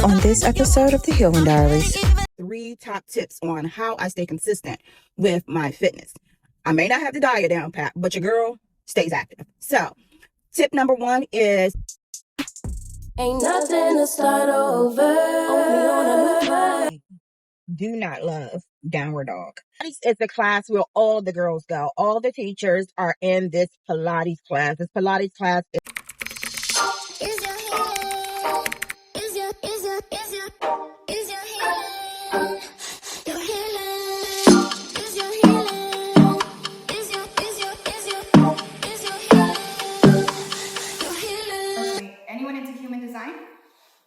On this episode of the Healing Diaries, 3 top tips on how I stay consistent with my fitness. I may not have the diet down pat, but your girl stays active. So, tip number 1 is ain't nothing to start over. Only on a new do not love downward dog. It's a class where all the girls go. All the teachers are in this Pilates class. This Pilates class is your healing. Is your healing. Your healing. Is your healing. Is your healing. Your healing. Anyone into human design?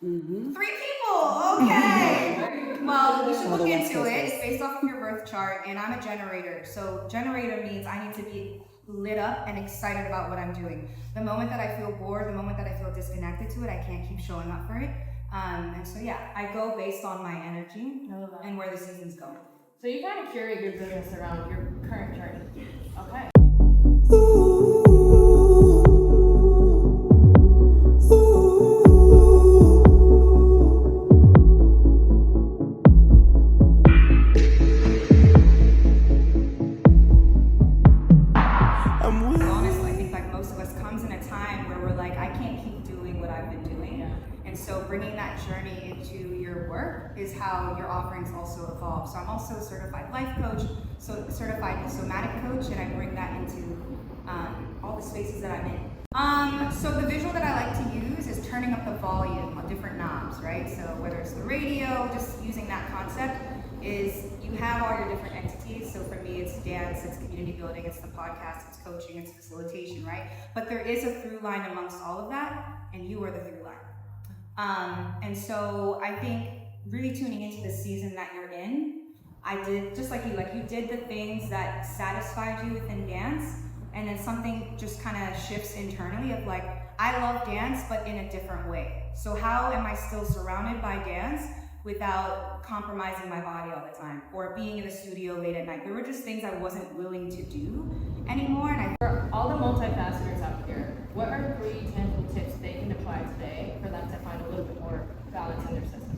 Mm-hmm. 3 people. Okay. Well, we should look into it. It's based off of your birth chart, and I'm a generator. So generator means I need to be lit up and excited about what I'm doing. The moment that I feel bored, the moment that I feel disconnected to it, I can't keep showing up for it. And so yeah, I go based on my energy and where the season's going. So you kind of curate your business around your current journey. Okay. Honestly, I think like most of us comes in a time where we're like, I can't keep doing what I've been doing. Yeah. And so bringing that journey into your work is how your offerings also evolve. So I'm also a certified life coach, so certified somatic coach, and I bring that into all the spaces that I'm in. So the visual that I like to use is turning up the volume on different knobs, right? So whether it's the radio, just using that concept, is you have all your different entities. So for me, it's dance, it's community building, it's the podcast, it's coaching, it's facilitation, right? But there is a through line amongst all of that, and you are the through line. And so I think really tuning into the season that you're in, I did, just like you did the things that satisfied you within dance, and then something just kind of shifts internally of like, I love dance, but in a different way. So how am I still surrounded by dance without compromising my body all the time, or being in the studio late at night? There were just things I wasn't willing to do anymore. And For all the multifacetors out here, what are 3 tangible tips they can apply today for them to find a little bit more balance in their systems?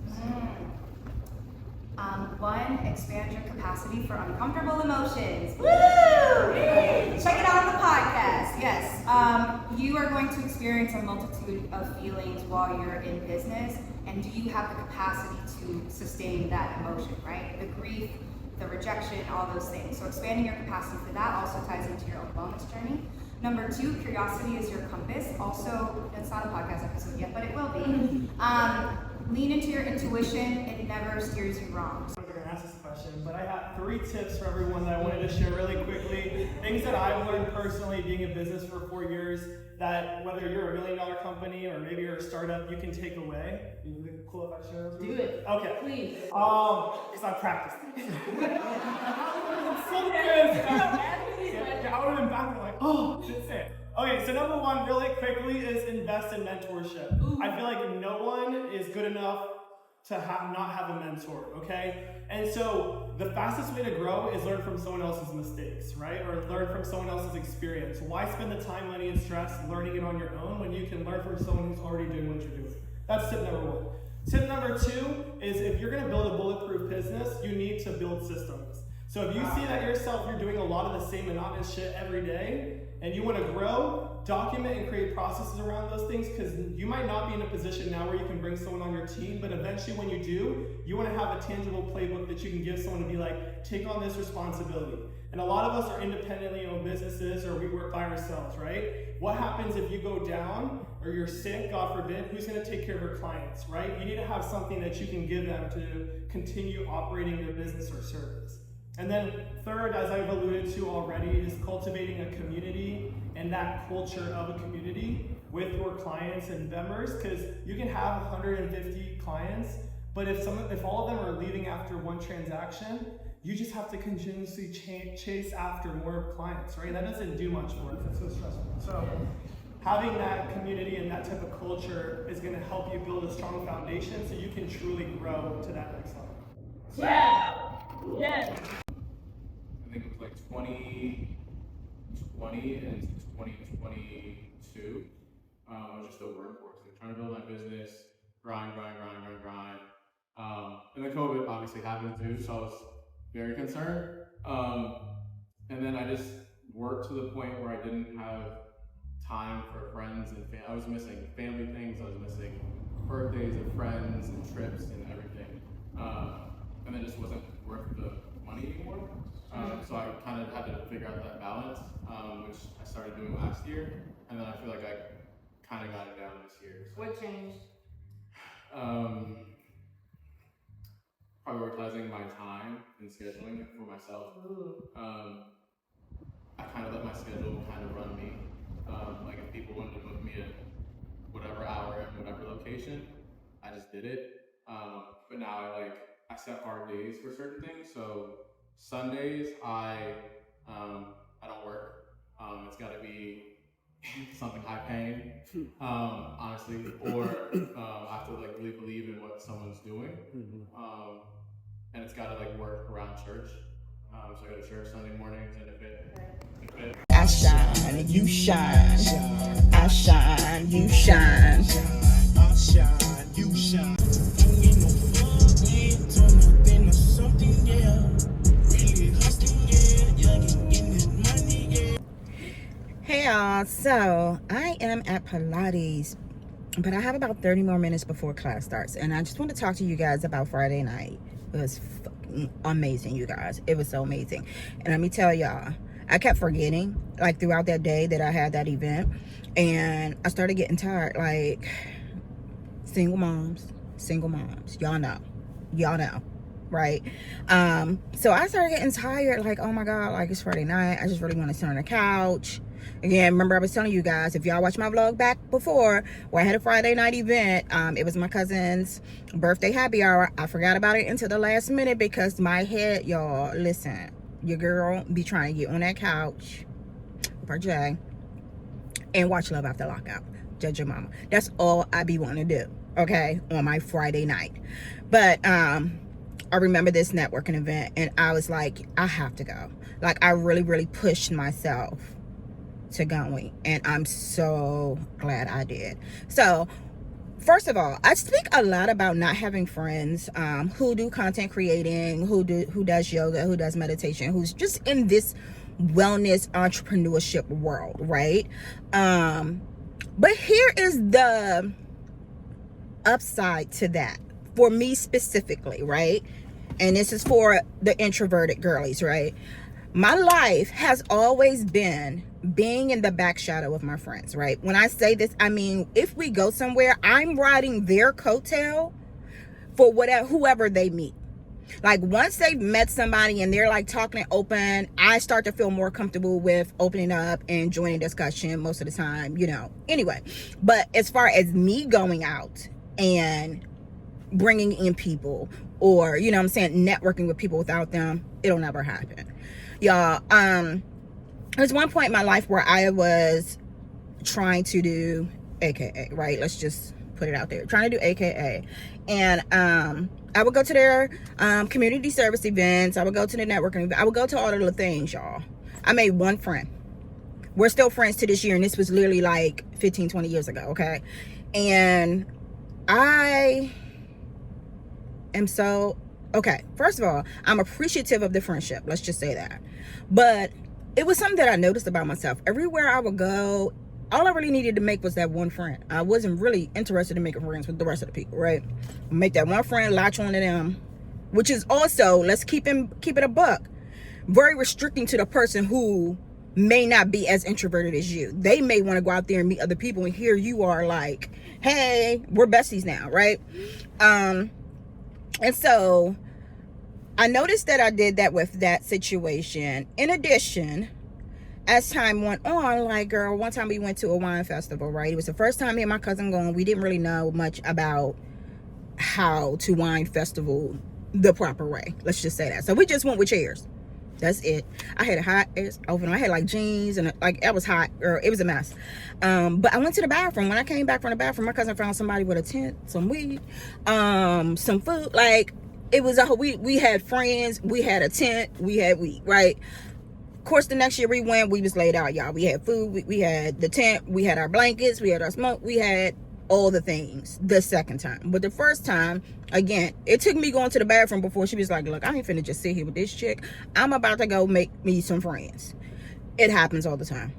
1, expand your capacity for uncomfortable emotions. Woo! Check it out on the podcast. Yes. You are going to experience a multitude of feelings while you're in business, and do you have the capacity to sustain that emotion, right? The grief, the rejection, all those things. So expanding your capacity for that also ties into your own wellness journey. Number 2, curiosity is your compass. Also, it's not a podcast episode yet, but it will be. Lean into your intuition. It never steers you wrong. I'm going to ask this question, but I have 3 tips for everyone that I wanted to share really quickly. Things that I've learned personally being in business for 4 years, that whether you're a $1 million company or maybe you're a startup, you can take away. Is it cool if I share those? Do it. Okay. Please. Because I practiced it. I would have been back and like, oh, that's it. Okay, so number 1 really quickly is invest in mentorship. Ooh. I feel like no one is good enough to not have a mentor, okay? And so the fastest way to grow is learn from someone else's mistakes, right? Or learn from someone else's experience. Why spend the time, money, and stress learning it on your own when you can learn from someone who's already doing what you're doing? That's tip number 1. Tip number 2 is if you're gonna build a bulletproof business, you need to build systems. So if you see that you're doing a lot of the same monotonous shit every day, and you want to grow, document and create processes around those things, because you might not be in a position now where you can bring someone on your team, but eventually when you do, you want to have a tangible playbook that you can give someone to be like, take on this responsibility. And a lot of us are independently owned businesses, or we work by ourselves, right? What happens if you go down or you're sick, God forbid? Who's going to take care of your clients, right? You need to have something that you can give them to continue operating your business or service. And then third, as I've alluded to already, is cultivating a community and that culture of a community with your clients and members, because you can have 150 clients, but if all of them are leaving after one transaction, you just have to continuously chase after more clients, right? That doesn't do much for us. It's so stressful. So having that community and that type of culture is going to help you build a strong foundation so you can truly grow to that next level. Yeah. Yes. I think it was like 2020 and 2022. I was just over in Portland, trying to build my business, grind. And then COVID obviously happened too, so I was very concerned. And then I just worked to the point where I didn't have time for friends and I was missing family things. I was missing birthdays of friends and trips and everything. And it just wasn't worth the money anymore. So I kind of had to figure out that balance, which I started doing last year. And then I feel like I kind of got it down this year. So. What changed? Prioritizing my time and scheduling it for myself. I kind of let my schedule kind of run me. Like if people wanted to book me at whatever hour and whatever location, I just did it. But now I set hard days for certain things. So Sundays I don't work. It's got to be something high paying, honestly, or I have to really believe in what someone's doing. And it's got to work around church. So I go to church Sunday mornings, and if it I shine, you shine. I shine, you shine. I shine, you shine. Hey y'all, so I am at Pilates, but I have about 30 more minutes before class starts, and I just want to talk to you guys about Friday night. It was fucking amazing, you guys. It was so amazing. And let me tell y'all, I kept forgetting throughout that day that I had that event, and I started getting tired. Single moms, y'all know, right? So I started getting tired, oh my god, it's Friday night. I just really want to sit on the couch. Again, remember I was telling you guys, if y'all watched my vlog back before where I had a Friday night event, it was my cousin's birthday happy hour. I forgot about it until the last minute because my head, y'all, listen, your girl be trying to get on that couch with her Jay and watch Love After Lockout. Judge your mama. That's all I be wanting to do, okay, on my Friday night. But I remember this networking event and I was like, I have to go. I really pushed myself to going, and I'm so glad I did. So first of all, I speak a lot about not having friends who do content creating, who does yoga, who does meditation, who's just in this wellness entrepreneurship world, right? But here is the upside to that for me specifically, right? And this is for the introverted girlies, right? My life has always been being in the back shadow of my friends, right? When I say this, I mean, if we go somewhere, I'm riding their coattail for whoever they meet. Once they've met somebody and they're talking and open, I start to feel more comfortable with opening up and joining discussion most of the time, anyway. But as far as me going out and bringing in people or, networking with people without them, it'll never happen. Y'all, there's one point in my life where I was trying to do AKA, right? Let's just put it out there. Trying to do AKA. And I would go to their community service events. I would go to the networking event. I would go to all of the things, y'all. I made one friend. We're still friends to this year, and this was literally 15, 20 years ago, okay? And I am so... Okay, first of all, I'm appreciative of the friendship. Let's just say that. But it was something that I noticed about myself. Everywhere I would go, all I really needed to make was that one friend. I wasn't really interested in making friends with the rest of the people, right? Make that one friend, latch on to them, which is also, let's keep it a buck, very restricting to the person who may not be as introverted as you. They may want to go out there and meet other people, and here you are hey, we're besties now, right? And so I noticed that I did that with that situation. In addition, as time went on, girl, one time we went to a wine festival, right? It was the first time me and my cousin going. We didn't really know much about how to wine festival the proper way. Let's just say that. So we just went with chairs. That's it. I had a hot oven. I had jeans and it was hot, girl. It was a mess. But I went to the bathroom. When I came back from the bathroom, my cousin found somebody with a tent, some weed, some food. It was we had friends, we had a tent, we had weed, right? Of course, the next year we went, we was laid out, y'all. We had food, we had the tent, we had our blankets, we had our smoke, we had all the things the second time. But the first time, again, it took me going to the bathroom before she was like, look, I ain't finna just sit here with this chick. I'm about to go make me some friends. It happens all the time.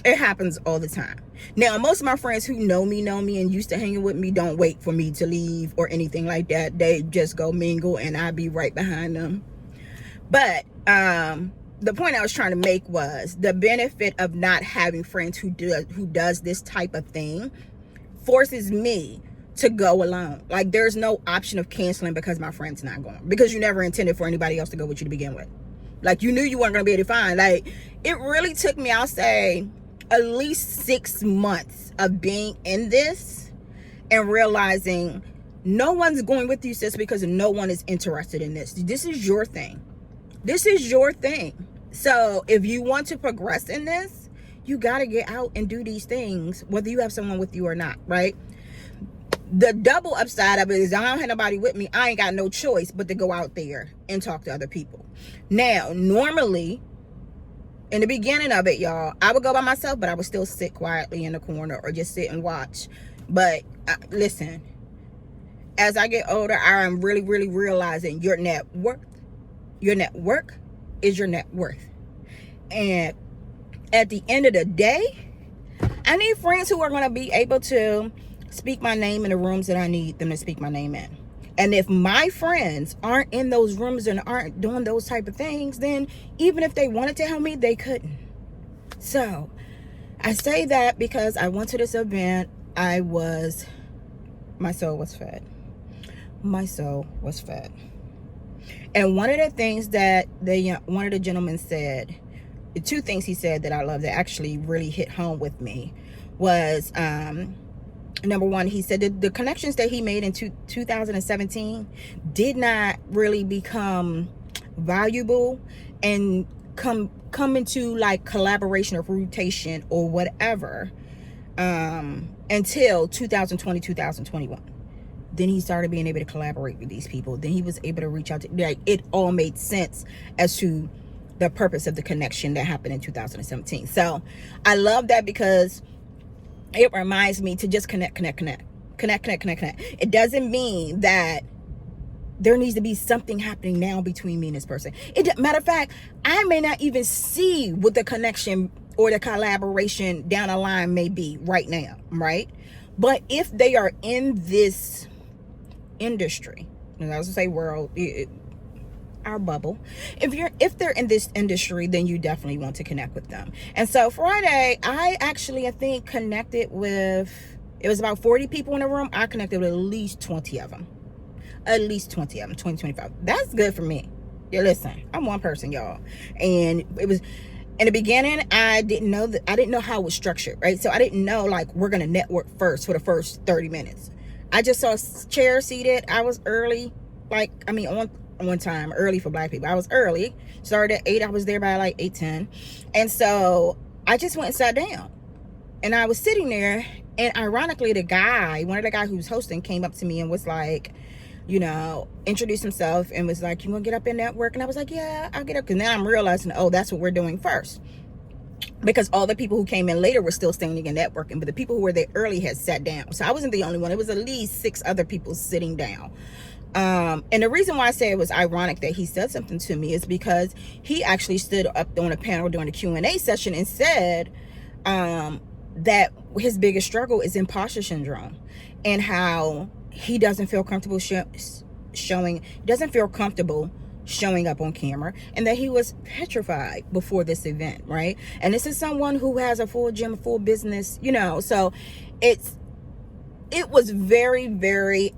It happens all the time. Now, most of my friends who know me and used to hanging with me don't wait for me to leave or anything like that. They just go mingle and I'll be right behind them. But the point I was trying to make was the benefit of not having friends who does this type of thing forces me to go alone. Like, there's no option of canceling because my friend's not going, because you never intended for anybody else to go with you to begin with. Like, you knew you weren't going to be able to find. Like, it really took me, I'll say, at least 6 months of being in this and realizing no one's going with you, sis, because no one is interested in this. This is your thing. This is your thing. So if you want to progress in this, you got to get out and do these things, whether you have someone with you or not, right? The double upside of it is I don't have nobody with me. I ain't got no choice but to go out there and talk to other people. Now, normally, in the beginning of it, y'all, I would go by myself, but I would still sit quietly in the corner or just sit and watch. But listen, as I get older, I am really, really realizing your net worth is your net worth. And at the end of the day, I need friends who are going to be able to speak my name in the rooms that I need them to speak my name in. And if my friends aren't in those rooms and aren't doing those type of things, then even if they wanted to help me, they couldn't. So I say that because I went to this event. My soul was fed. My soul was fed. And one of the things that one of the gentlemen said, the two things he said that I love that actually really hit home with me was, number one, he said that the connections that he made in 2017 did not really become valuable and come into like collaboration or rotation or whatever until 2020, 2021. Then he started being able to collaborate with these people. Then he was able to reach out to, like, it all made sense as to the purpose of the connection that happened in 2017. So I love that because it reminds me to just connect. It doesn't mean that there needs to be something happening now between me and this person. Matter of fact, I may not even see what the connection or the collaboration down the line may be right now, right? But if they are in this industry, and I was gonna say world, our bubble, if they're in this industry, then you definitely want to connect with them. And so Friday, I think connected with, it was about 40 people in the room. I connected with at least 20 of them. 20, 25. That's good for me. Yeah, listen, I'm one person, y'all. And it was, in the beginning, I didn't know how it was structured, right? So I didn't know, like, we're going to network first for the first 30 minutes. I just saw chairs seated. I was early, on time, early for Black people. I was early, started at 8. I was there by like 8:10. And so I just went and sat down. And I was sitting there, and ironically, one of the guys who was hosting came up to me and was like, introduced himself and was like, you want to get up and network? And I was like, yeah, I'll get up. Because now I'm realizing, that's what we're doing first. Because all the people who came in later were still standing and networking, but the people who were there early had sat down. So I wasn't the only one. It was at least 6 other people sitting down. And the reason why I say it was ironic that he said something to me is because he actually stood up on a panel during the Q&A session and said that his biggest struggle is imposter syndrome, and how he doesn't feel comfortable showing up on camera, and that he was petrified before this event, right? And this is someone who has a full gym, full business, so it was very, very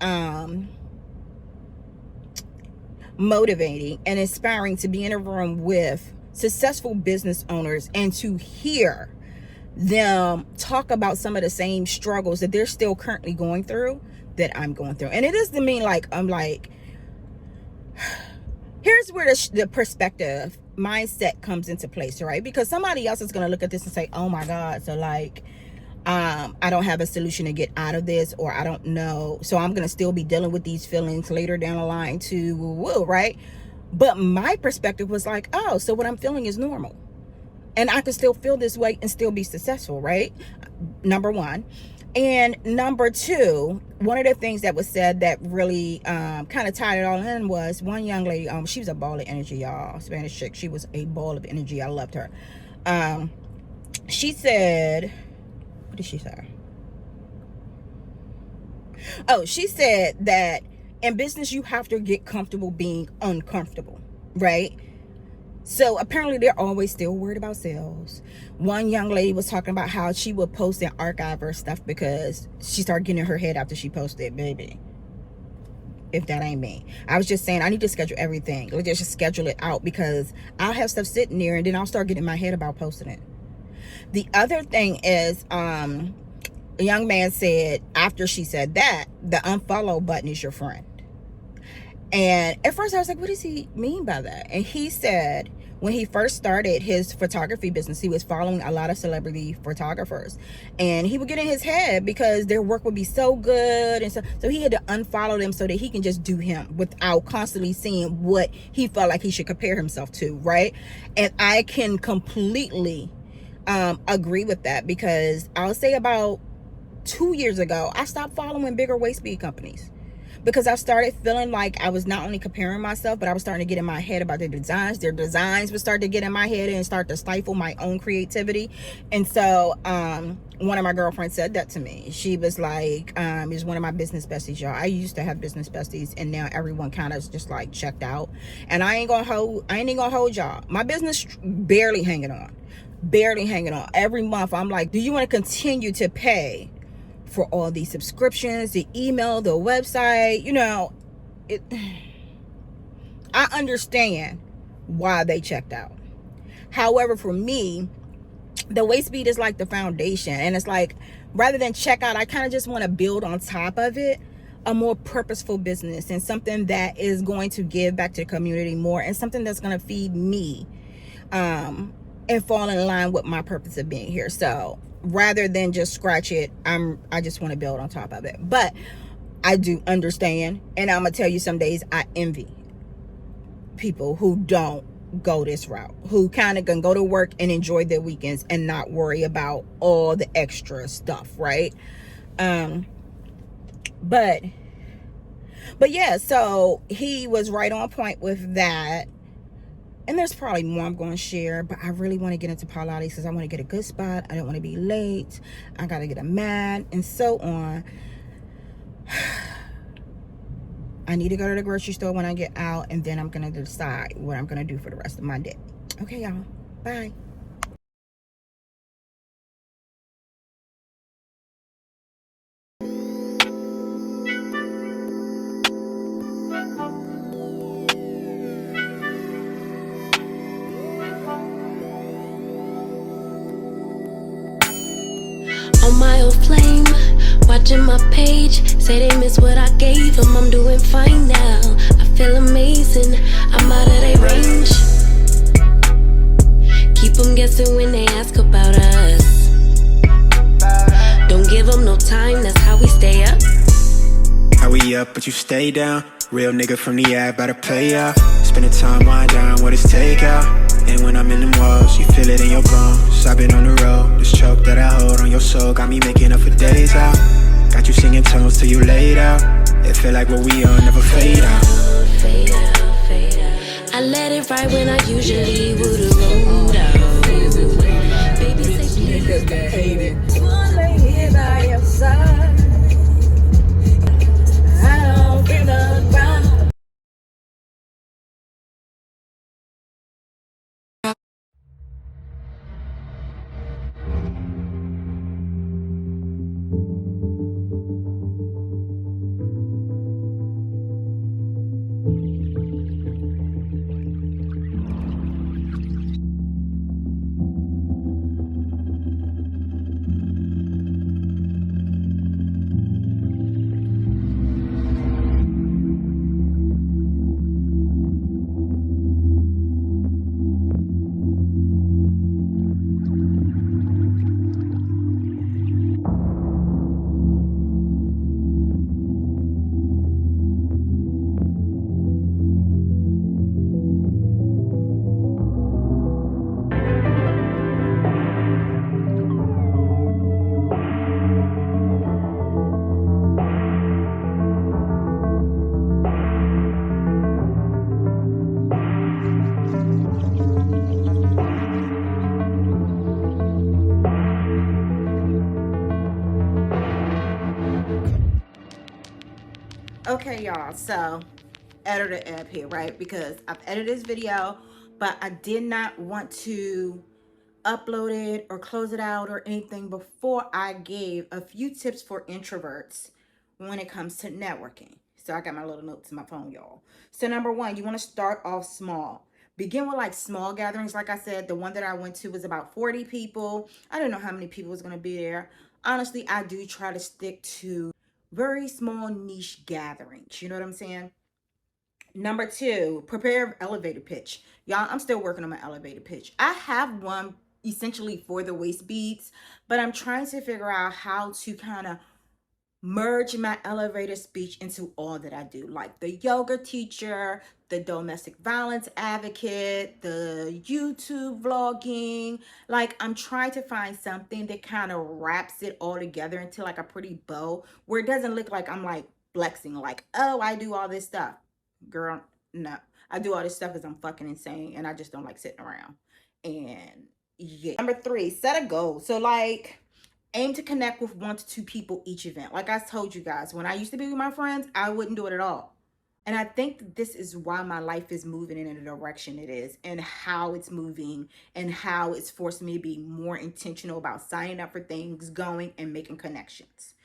motivating and inspiring to be in a room with successful business owners and to hear them talk about some of the same struggles that they're still currently going through that I'm going through. And it doesn't mean like I'm like, here's where the perspective mindset comes into place, right? Because somebody else is going to look at this and say, oh my God, so like I don't have a solution to get out of this, or I don't know, so I'm going to still be dealing with these feelings later down the line too, right? But my perspective was like, oh, so what I'm feeling is normal, and I can still feel this way and still be successful, right? Number one. And number two, one of the things that was said that really kind of tied it all in was one young lady. She was a ball of energy, y'all. Spanish chick. She was a ball of energy. I loved her. She said, what did she say? Oh, she said that in business you have to get comfortable being uncomfortable, right? So apparently they're always still worried about sales. One young lady was talking about how she would post and archive her stuff because she started getting in her head after she posted. Baby, if that ain't me. I was just saying I need to schedule everything. Let's just schedule it out, because I'll have stuff sitting there and then I'll start getting in my head about posting it. The other thing is, a young man said after she said that, the unfollow button is your friend. And at first I was like, what does he mean by that? And he said when he first started his photography business, he was following a lot of celebrity photographers, and he would get in his head because their work would be so good, and so he had to unfollow them so that he can just do him without constantly seeing what he felt like he should compare himself to, right? And I can completely agree with that, because I'll say about 2 years ago I stopped following bigger waist bead companies, because I started feeling like I was not only comparing myself, but I was starting to get in my head about their designs. Their designs would start to get in my head and start to stifle my own creativity. And so one of my girlfriends said that to me. She was like, it's one of my business besties, y'all. I used to have business besties, and now everyone kind of just like checked out. And I ain't gonna hold y'all. My business barely hanging on. Every month I'm like, do you want to continue to pay for all these subscriptions, the email, the website? You know, I understand why they checked out. However, for me, the waist bead is like the foundation, and it's like, rather than check out, I kind of just want to build on top of it a more purposeful business, and something that is going to give back to the community more, and something that's going to feed me and fall in line with my purpose of being here. So rather than just scratch it, I just want to build on top of it. But I do understand, and I'm gonna tell you, some days I envy people who don't go this route, who kind of can go to work and enjoy their weekends and not worry about all the extra stuff, right? But yeah, so he was right on point with that. And there's probably more I'm going to share, but I really want to get into Pilates because I want to get a good spot. I don't want to be late. I got to get a mat and so on. I need to go to the grocery store when I get out, and then I'm going to decide what I'm going to do for the rest of my day. Okay, y'all. Bye. On my old flame, watching my page, say they miss what I gave them. I'm doing fine now, I feel amazing, I'm out of their range. Keep them guessing when they ask about us. Don't give them no time, that's how we stay up. How we up, but you stay down. Real nigga from the app, better play out. Spending time wind down, what is takeout? And when I'm in them walls, you feel it in your bones. I've been on the road, this choke that I hold on your soul got me making up for days out. Got you singing tones till you laid out. It feel like what we on never fade out. Fade out, fade out. I let it ride when I usually would've rolled out. Baby say please behave. One lady here by your side. I don't feel the ground. Okay, y'all, so editor app here, right? Because I've edited this video, but I did not want to upload it or close it out or anything before I gave a few tips for introverts when it comes to networking. So I got my little notes in my phone, y'all. So number one, you want to start off small. Begin with like small gatherings. Like I said, the one that I went to was about 40 people. I didn't know how many people was going to be there. Honestly, I do try to stick to very small niche gatherings. You know what I'm saying? Number two, prepare an elevator pitch. Y'all, I'm still working on my elevator pitch. I have one essentially for the waist beads, but I'm trying to figure out how to kind of merge my elevator speech into all that I do, like the yoga teacher, the domestic violence advocate, the YouTube vlogging. Like, I'm trying to find something that kind of wraps it all together into like a pretty bow where it doesn't look like I'm like flexing, like, oh, I do all this stuff. Girl, no. I do all this stuff because I'm fucking insane and I just don't like sitting around. And yeah. Number three, set a goal. So like, aim to connect with 1 to 2 people each event. Like I told you guys, when I used to be with my friends, I wouldn't do it at all. And I think that this is why my life is moving in the direction it is, and how it's moving, and how it's forced me to be more intentional about signing up for things, going and making connections.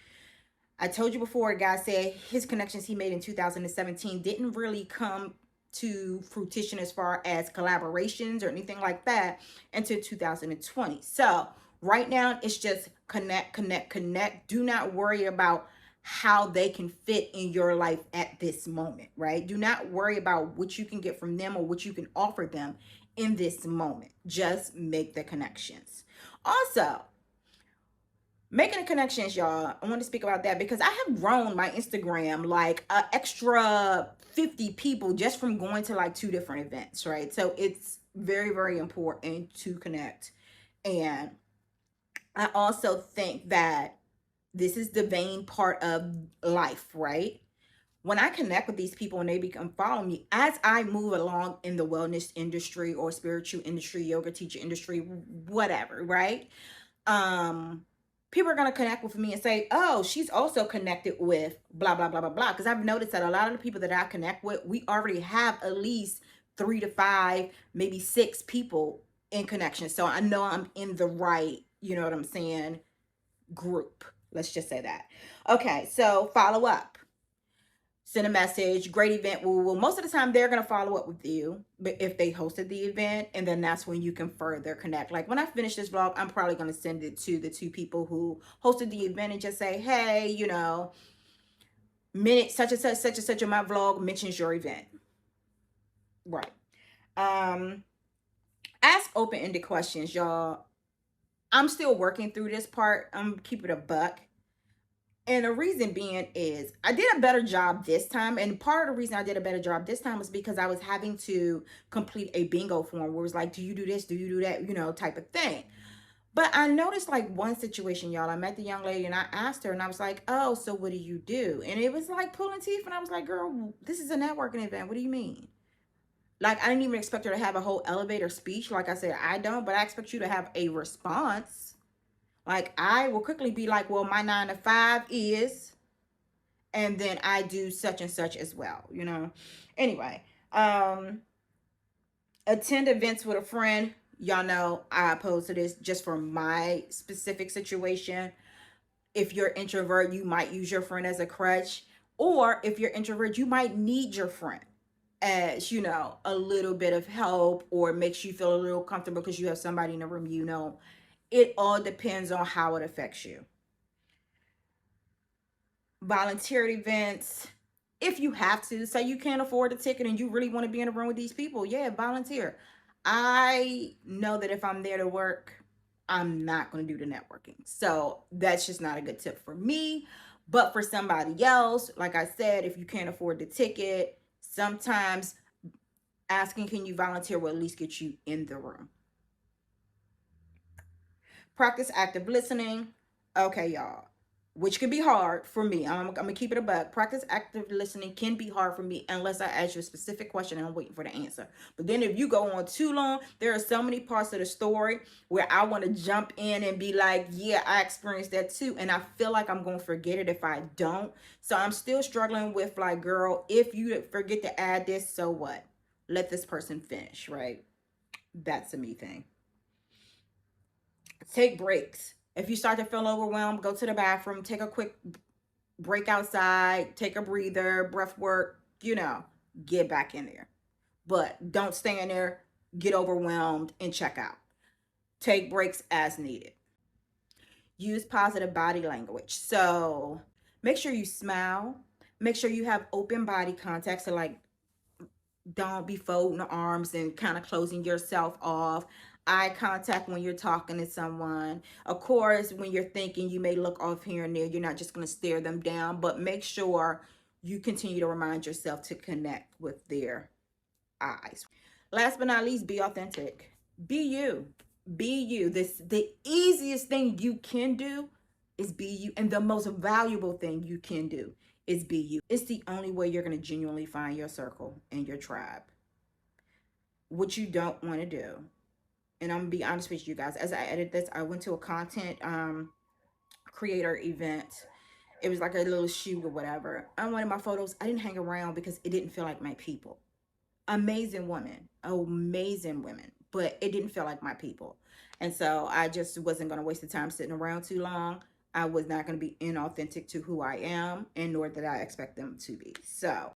I told you before, a guy said his connections he made in 2017 didn't really come to fruition as far as collaborations or anything like that until 2020. So right now it's just connect, connect, connect. Do not worry about how they can fit in your life at this moment, right? Do not worry about what you can get from them or what you can offer them in this moment. Just make the connections. Also, making the connections, y'all, I want to speak about that because I have grown my Instagram like an extra 50 people just from going to like 2 different events, right? So it's very, very important to connect. And I also think that this is the vain part of life, right? When I connect with these people and they become follow me, as I move along in the wellness industry or spiritual industry, yoga teacher industry, whatever, right? People are going to connect with me and say, oh, she's also connected with blah, blah, blah, blah, blah. Because I've noticed that a lot of the people that I connect with, we already have at least 3 to 5, maybe 6 people in connection. So I know I'm in the right, you know what I'm saying, group. Let's just say that. Okay, so follow up. Send a message, great event. Well, most of the time they're going to follow up with you, but if they hosted the event, and then that's when you can further connect. Like when I finish this vlog, I'm probably going to send it to the 2 people who hosted the event and just say, hey, you know, minute such and such, such and such in my vlog mentions your event. Right. Ask open-ended questions, y'all. I'm still working through this part. I'm keeping a buck. And the reason being is I did a better job this time. And part of the reason I did a better job this time was because I was having to complete a bingo form where it was like, do you do this? Do you do that? You know, type of thing. But I noticed like one situation, y'all. I met the young lady and I asked her and I was like, oh, so what do you do? And it was like pulling teeth. And I was like, girl, this is a networking event. What do you mean? Like, I didn't even expect her to have a whole elevator speech. Like I said, I don't, but I expect you to have a response. Like, I will quickly be like, well, my 9 to 5 is, and then I do such and such as well, you know. Anyway, attend events with a friend. Y'all know I oppose to this just for my specific situation. If you're introvert, you might use your friend as a crutch. Or if you're introvert, you might need your friend as, you know, a little bit of help, or makes you feel a little comfortable because you have somebody in the room, you know. It all depends on how it affects you. Volunteer events, if you have to. Say you can't afford a ticket and you really want to be in a room with these people, yeah, volunteer. I know that if I'm there to work, I'm not going to do the networking. So that's just not a good tip for me. But for somebody else, like I said, if you can't afford the ticket, sometimes asking can you volunteer will at least get you in the room. Practice active listening. Okay, y'all. which can be hard for me. I'm gonna keep it a buck. Practice active listening can be hard for me unless I ask you a specific question and I'm waiting for the answer. But then if you go on too long, there are so many parts of the story where I want to jump in and be like, yeah, I experienced that too. And I feel like I'm gonna forget it if I don't. So I'm still struggling with like, girl, if you forget to add this, so what? Let this person finish, right? That's a me thing. Take breaks. If you start to feel overwhelmed, go to the bathroom, take a quick break outside, take a breather, breath work, get back in there. But don't stay in there, get overwhelmed, and check out. Take breaks as needed. Use positive body language. So make sure you smile. Make sure you have open body contact. So like, don't be folding the arms and kind of closing yourself off. Eye contact when you're talking to someone. Of course, when you're thinking, you may look off here and there. You're not just going to stare them down, but make sure you continue to remind yourself to connect with their eyes. Last but not least, be authentic. Be you. Be you. The easiest thing you can do is be you, and the most valuable thing you can do is be you. It's the only way you're going to genuinely find your circle and your tribe. What you don't want to do, and I'm going to be honest with you guys, as I edit this, I went to a content creator event. It was like a little shoot or whatever. On one of my photos, I didn't hang around because it didn't feel like my people. Amazing women, but it didn't feel like my people. And so I just wasn't going to waste the time sitting around too long. I was not going to be inauthentic to who I am, and nor did I expect them to be. So